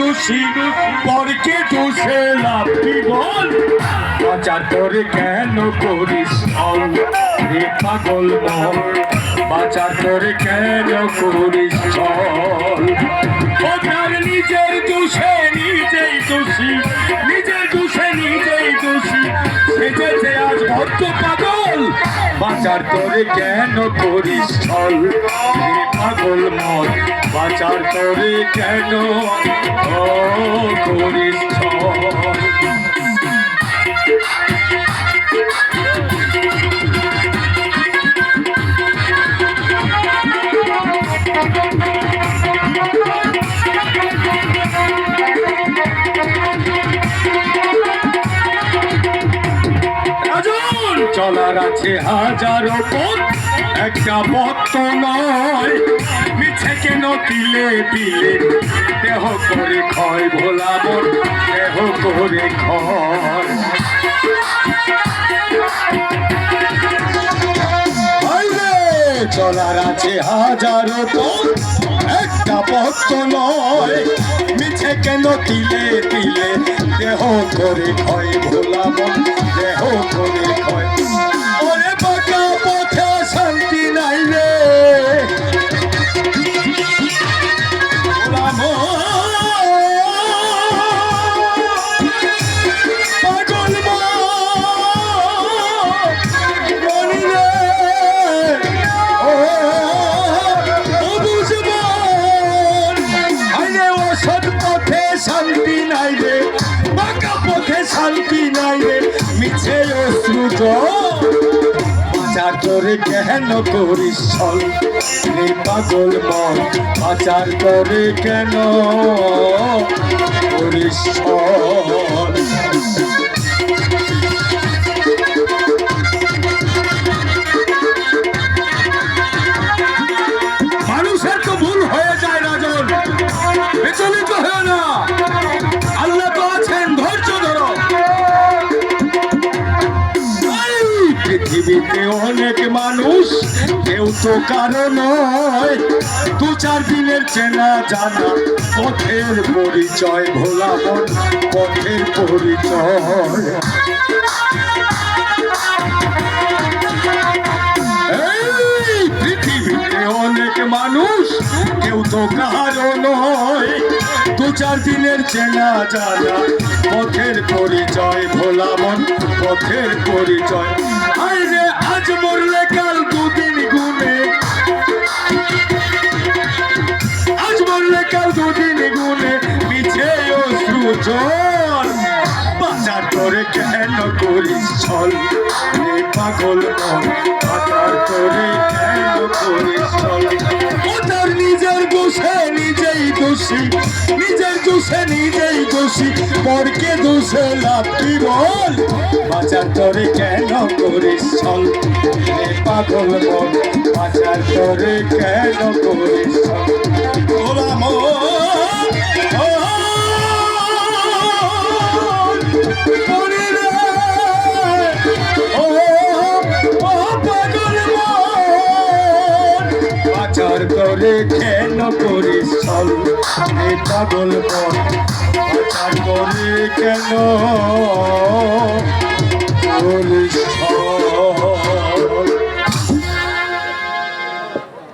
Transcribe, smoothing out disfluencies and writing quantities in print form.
দোষী পরকে দোষে লাভ কি বল বাঁচার তোরে কেন করিস ছল রে পাগল মন বাঁচার তোরে কেন করিস ছল ও তার নিজের দোষে নিজেই দোষী নিজের দোষে নিজেই দোষী সেজেছে আজ ভক্ত পাগল বাঁচার তোরে কেন করিস ছল রে পাগল মন বাঁচার তোরে কেন করিস ছল চলার আছে হাজারো পথ একটা পথ তো নয় মিছে কেন তিলে তিলে দেহ করে ক্ষয় ভোলা মন দেহ করে ক্ষয় চলার আছে হাজারো পথ একটা পথ তো নয় মিছে কেন তিলে তিলে দেহ করে ক্ষয় ভোলা মন দেহ করে ক্ষয় ওরে বাঁকা পথে শান্তি নাই রে পাগল মনি রে অসৎ পথে শান্তি নাই রে বাঁকা পথে শান্তি নাই রে মিছে অশ্রুত বাঁচার তোরে কেন করিস ছল রে পাগল মন বাঁচার তোরে কেন করিস ছল মানুষের তো ভুল হয়ে যায় রাজন বিচলিত হয় না আল্লাহ তো আছেন ধৈর্য ধরো পৃথিবীতে অনেক মানুষ কেউ তো কারো নয় দু চার দিনের চেনা জানা পথের পরিচয় ভোলা মন পথের পরিচয় পৃথিবীতে অনেক মানুষ কেউ তো কারো নয় দু চার দিনের চেনা জানা পথের পরিচয় ভোলা মন পথের পরিচয় আরে আজ মরলে কাল দুদিন গুনে আজ মরলে কাল দুদিন গুনে পিছে অশ্রু জল বাঁচার তোরে কেন করিস ছল রে পাগল মন বাঁচার তোরে কেন করিস ছল ও তার নিজের দোষে নিজেই দোষী নিজের দোষে নিজেই দোষী পরকে দোষে লাভ কি বল বাঁচার তোরে কেন করিস ছল রে পাগল মন বাঁচার তোরে কেন করিস ছল ওরা বাঁচার তোরে কেন করিস ছল রে পাগল মন বাঁচার তোরে কেন করিস ছল